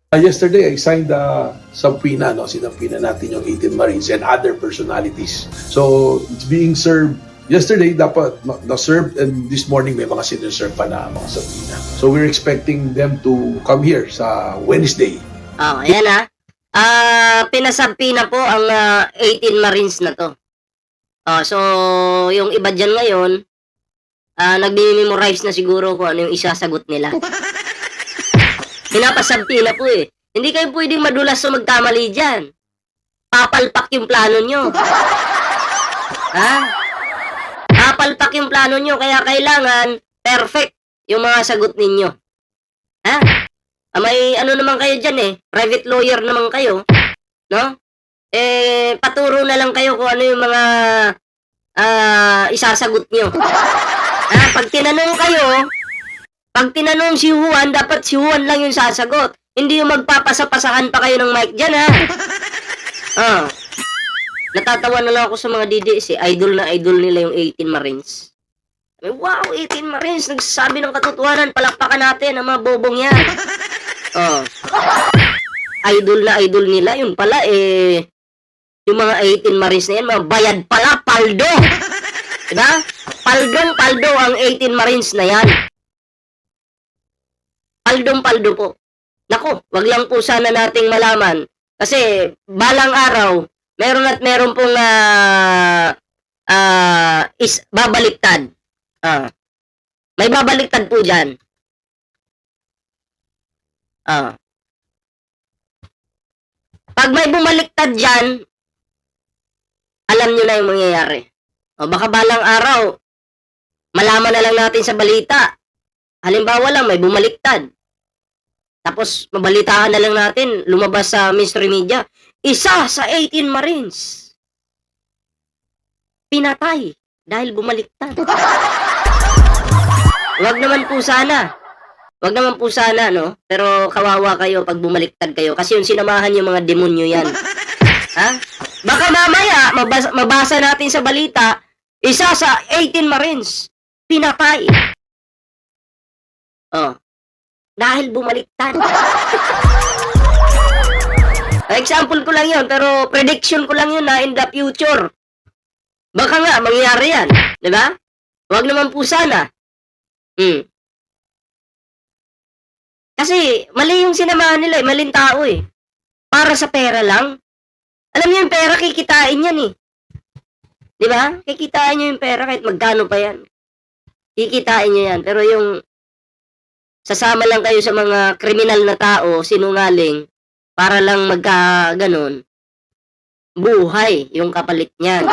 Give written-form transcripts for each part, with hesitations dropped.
Yesterday, I signed the subpoena, no? Sinubpoena natin yung 18 Marines and other personalities. So, it's being served. Yesterday, dapat na-served, and this morning may mga sinuserve pa na mga subpoena. So, we're expecting them to come here sa Wednesday. Oh, ayan pinasubpoena po ang 18 Marines na to. So, yung iba dyan ngayon, nagme-memorize na siguro kung ano yung isasagot nila. Pinapasubpoena po eh. Hindi kayo pwedeng madulas o magkamali dyan. Papalpak yung plano nyo. Ha? Papalpak yung plano nyo, kaya kailangan perfect yung mga sagot ninyo. Ha? May ano naman kayo dyan eh. Private lawyer naman kayo. No? Paturo na lang kayo kung ano yung mga isasagot nyo. Pag tinanong si Juan, dapat si Juan lang yung sasagot. Hindi yung magpapasapasahan pa kayo ng mic dyan, ha? Natatawa na lang ako sa mga DDS eh. Idol na idol nila yung 18 Marines. Wow, 18 Marines, nagsasabi ng katotohanan, palakpakan natin ang mga bobong yan. Idol na idol nila, yun pala yung mga 18 Marines na yan, mga bayad pala, paldo. Diba? Paldong-paldo ang 18 Marines na yan. Paldong-paldo po. Nako, wag lang po sana nating malaman. Kasi balang araw, meron pong babaliktad. May babaliktad po dyan. Pag may bumaliktad dyan, alam nyo na yung mangyayari. Baka balang araw, malaman na lang natin sa balita. Halimbawa lang, may bumaliktad. Tapos, mabalitaan na lang natin, lumabas sa mainstream media, isa sa 18 Marines pinatay dahil bumaliktad. Wag naman po sana, no? Pero kawawa kayo pag bumaliktad kayo kasi yung sinamahan yung mga demonyo yan. Ha? Baka mamaya, mabasa natin sa balita, isa sa 18 Marines pinatay. Dahil bumaliktad. Example ko lang yun, pero prediction ko lang yun na in the future. Baka nga, mangyari yan. Diba? Huwag naman po sana. Kasi, mali yung sinamahan nila maling tao eh. Para sa pera lang. Alam niyo yung pera, kikitain yan eh. Diba? Kikitain niyo yung pera kahit magkano pa yan. Kikitain niyo yan. Pero yung sasama lang kayo sa mga kriminal na tao, sinungaling, para lang ganon, buhay yung kapalit niyan.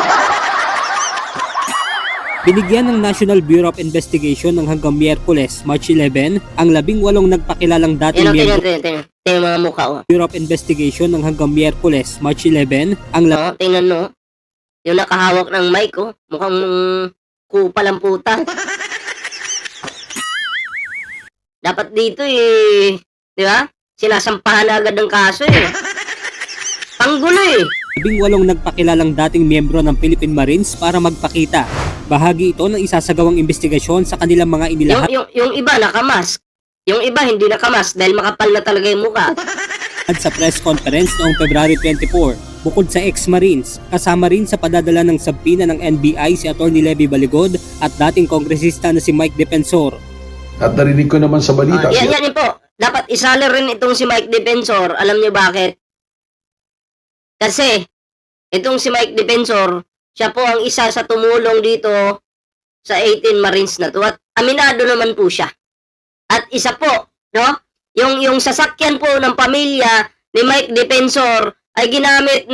Binigyan ng National Bureau of Investigation ng hanggang Miyerkules, March 11, ang 18 nagpakilalang dating miyembro Tingnan mga mukha. Bureau of Investigation ng hanggang Miyerkules, March 11, ang tingnan no. Yung nakahawak ng mic, mukhang kupal ang puta. Dapat dito di ba? Sinasampahan agad ng kaso Panggulo 18 nagpakilalang dating miyembro ng Philippine Marines para magpakita. Bahagi ito ng isasagawang investigasyon sa kanilang mga inilahad. Yung iba nakamask. Yung iba hindi nakamask dahil makapal na talaga yung mukha. At sa press conference noong February 24, bukod sa ex-Marines, kasama rin sa padadala ng subpoena ng NBI si Atty. Levy Baligod at dating kongresista na si Mike Defensor. At narinig ko naman sa balita. Yan po. Dapat isali rin itong si Mike Defensor. Alam niyo bakit? Kasi, itong si Mike Defensor, siya po ang isa sa tumulong dito sa 18 Marines na to. At aminado naman po siya. At isa po, no? Yung sasakyan po ng pamilya ni Mike Defensor ay ginamit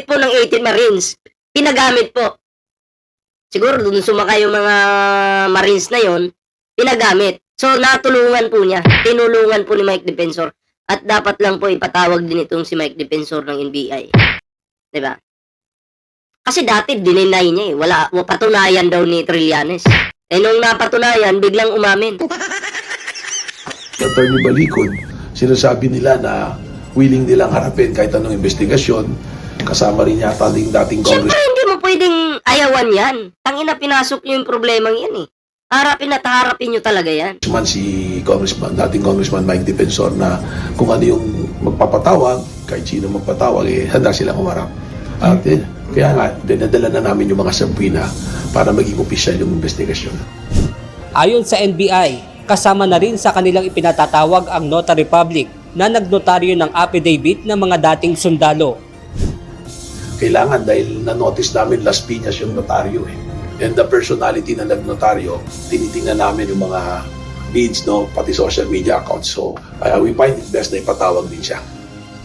po ng 18 Marines. Pinagamit po. Siguro dun sumakay yung mga Marines na yon, pinagamit. So, natulungan po niya. Tinulungan po ni Mike Defensor. At dapat lang po ipatawag din itong si Mike Defensor ng NBI. Diba? Kasi dati dininay niya Wala patunayan daw ni Trillanes. Nung napatunayan, biglang umamin. Attorney Balicod, sinasabi nila na willing nilang harapin kahit anong investigasyon. Kasama rin yata dating Siyempre, hindi mo pwedeng ayawan yan. Tangina, pinasok niyo yung problemang yan Harapin at harapin nyo talaga yan. Si dating Congressman Mike Defensor na kung ano yung magpapatawag, kahit sino magpatawag, handa silang umarap. At kaya nga, dinadala na namin yung mga subpoena para maging opisyal yung investigasyon. Ayon sa NBI, kasama na rin sa kanilang ipinatatawag ang notary public na nagnotaryo ng affidavit ng mga dating sundalo. Kailangan dahil na-notice namin Las Piñas yung notaryo And the personality na nagnotaryo, tinitingnan namin yung mga leads, no, pati social media accounts. So, we find it best na ipatawag din siya.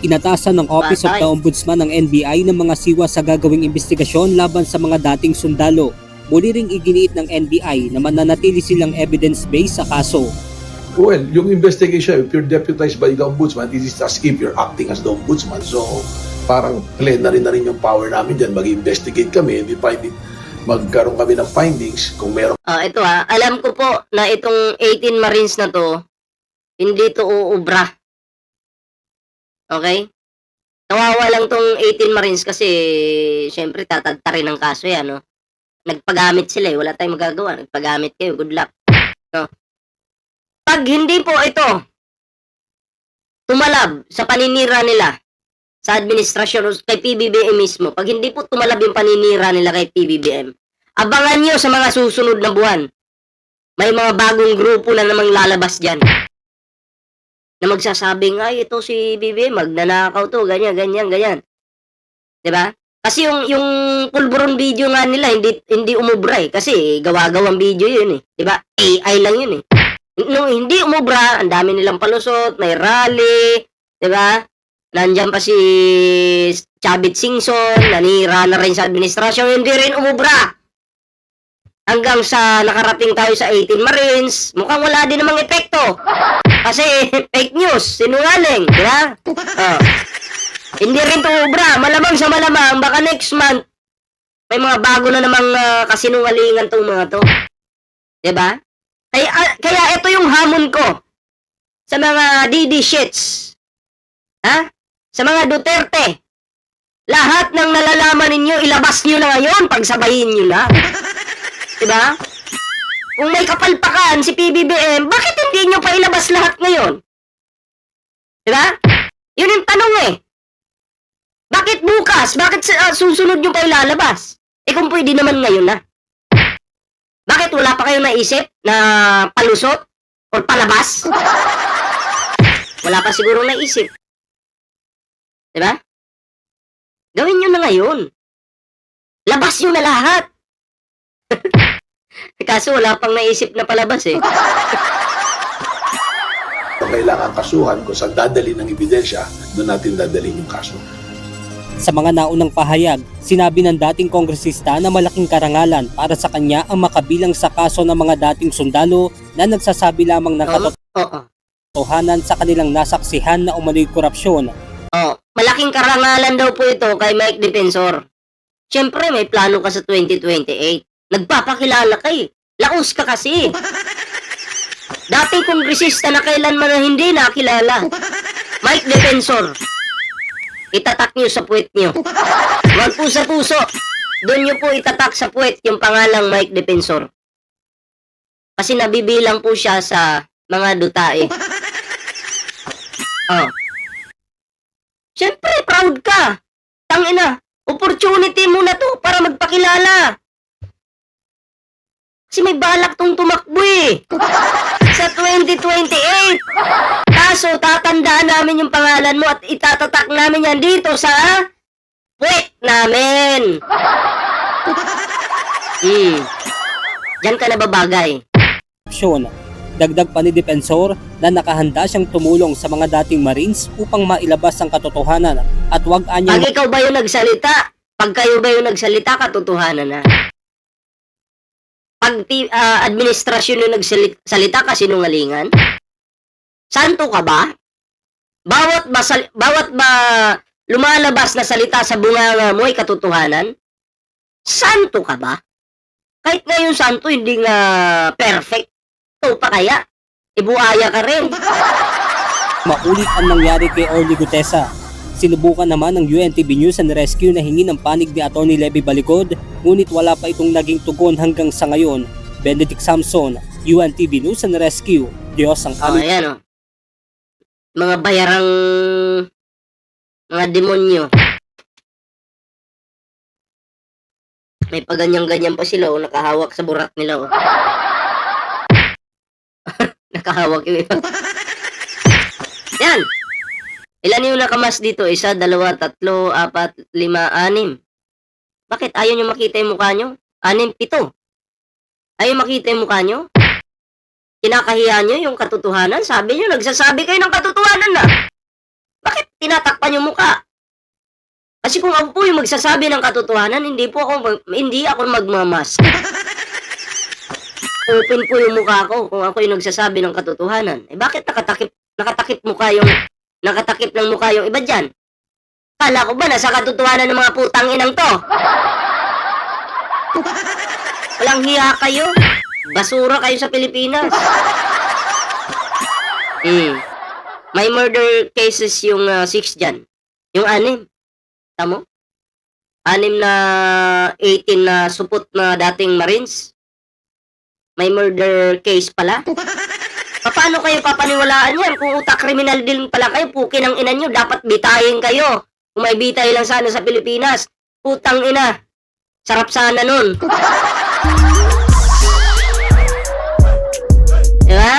Inatasan ng Office of the Ombudsman ng NBI ng mga siwa sa gagawing investigasyon laban sa mga dating sundalo. Muli ring iginiit ng NBI na mananatili silang evidence-based sa kaso. Well, yung investigation, if you're deputized by the Ombudsman, this is as if you're acting as the Ombudsman. So, parang clear na rin yung power namin dyan. Mag-investigate kami, and we find it, magkaroon kami ng findings kung meron. Ito alam ko po na itong 18 Marines na to, hindi to uubra. Okay? Kawawa lang tong 18 Marines kasi syempre tatagta rin ang kaso yan, no? Nagpagamit sila wala tayong magagawa. Nagpagamit kayo, good luck. No? Pag hindi po ito tumalab sa paninira nila sa administrasyon o kay PBBM mismo, pag hindi po tumalab yung paninira nila kay PBBM, abangan nyo sa mga susunod na buwan. May mga bagong grupo na namang lalabas dyan. Na magsasabing, ay, ito si BBM, magnanakaw to, ganyan. Diba? Kasi yung pulburon video nga nila, hindi umubra Kasi gawa-gawang video yun Diba? AI lang yun Nung hindi umubra, ang dami nilang palusot, may rally, diba? Nandiyan pa si Chavit Singson, nanira na rin sa administrasyon, hindi rin umubra. Hanggang sa nakarating tayo sa 18 Marines, mukhang wala din namang epekto. Kasi fake news, sinungaling, di ba? Hindi rin umubra. Malamang sa malamang, baka next month, may mga bago na namang kasinungalingan tong mga to. Di ba? Kaya ito yung hamon ko sa mga DD shits. Sa mga Duterte, lahat ng nalalaman ninyo, ilabas nyo na ngayon, pagsabayin nyo na. Diba? Kung may kapalpakan si PBBM, bakit hindi nyo pa ilabas lahat ngayon? Diba? Yun yung tanong Bakit bukas? Bakit susunod nyo pa ilalabas? Kung pwede naman ngayon na. Bakit wala pa kayong naisip na palusot? O palabas? Wala pa siguro naisip. Diba? Gawin nyo na ngayon. Labas nyo na lahat. Kaso wala pang naisip na palabas Kailangan kasuhan kung saan dadali ng ebidensya, doon natin dadalhin yung kaso. Sa mga naunang pahayag, sinabi ng dating kongresista na malaking karangalan para sa kanya ang makabilang sa kaso ng mga dating sundalo na nagsasabi lamang ng katotohanan sa kanilang nasaksihan na umano'y korupsyon. Malaking karangalan daw po ito kay Mike Defensor. Siyempre, may plano ka sa 2028. Nagpapakilala Laos ka kasi. Dating kongresista na kailanman na hindi nakilala. Mike Defensor. Itatak nyo sa puwet nyo. Wag po sa puso. Doon nyo po itatak sa puwet yung pangalang Mike Defensor. Kasi nabibilang po siya sa mga dutae. Siyempre, proud ka. Tangina, opportunity mo na to para magpakilala. Kasi may balak tong tumakbo sa 2028. Kaso, tatandaan namin yung pangalan mo at itatatak namin yan dito sa puwet namin. Diyan ka nababagay. Dagdag pa ni Defensor na nakahanda siyang tumulong sa mga dating Marines upang mailabas ang katotohanan at wag anyang... Pag ikaw ba yung nagsalita, pag kayo ba yung nagsalita, katotohanan na. Pag administrasyon yung nagsalita, kasinungalingan? Santo ka ba? Bawat ba lumalabas na salita sa bunganga mo ay katotohanan? Santo ka ba? Kahit ngayon santo, hindi nga perfect. Ito pa kaya? Ibuaya ka rin. Maulit ang nangyari kay Orly Gutesa. Sinubukan naman ng UNTV News and Rescue na hingi ng panig ni Atty. Levy Baligod, ngunit wala pa itong naging tugon hanggang sa ngayon. Benedict Samson, UNTV News and Rescue. Diyos ang aming Ayan o. Mga bayarang mga demonyo. May paganyan-ganyan pa sila o nakahawak sa burak nila o. Nakahawak yung iba. Yan. Ilan yung nakamas dito? 1, 2, 3, 4, 5, 6. Bakit ayaw nyo makita yung mukha nyo? 6, 7. Ayaw makita yung mukha nyo? Kinakahiya nyo yung katotohanan? Sabi nyo, nagsasabi kayo ng katotohanan na. Bakit tinatakpan yung mukha? Kasi kung ako po yung magsasabi ng katotohanan, hindi ako magmamas. Open po yung mukha ko kung ako yung nagsasabi ng katotohanan. Eh bakit nakatakip ng mukha yung iba dyan? Kala ko ba nasa katotohanan ng mga putang inang to? Walang hiya kayo. Basura kayo sa Pilipinas. May murder cases yung 6 dyan. Yung 6. Tamo? 6 na 18 na supot na dating Marines. May murder case pala. Paano kayo papaniwalaan yan? Kung utak kriminal din pala kayo, pukin ang ina nyo, dapat bitayin kayo. Kung may bitay lang sana sa Pilipinas, putang ina. Sarap sana nun. Diba?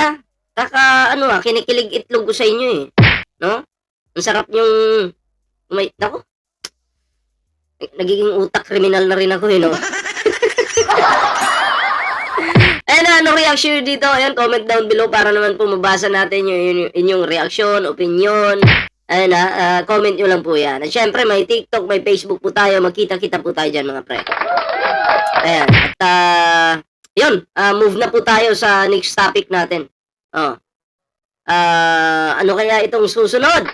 Kinikilig itlog ko sa inyo eh. No? Ang sarap yung... Nako. Nagiging utak kriminal na rin ako eh, no? Ano reaction nyo dito? Ayan, comment down below para naman po mabasa natin yung inyong reaksyon, opinion. Ayan comment nyo lang po yan. At syempre, may TikTok, may Facebook po tayo. Magkita-kita po tayo dyan, mga pre. Ayan. At, yun. Move na po tayo sa next topic natin. Ano kaya itong susunod?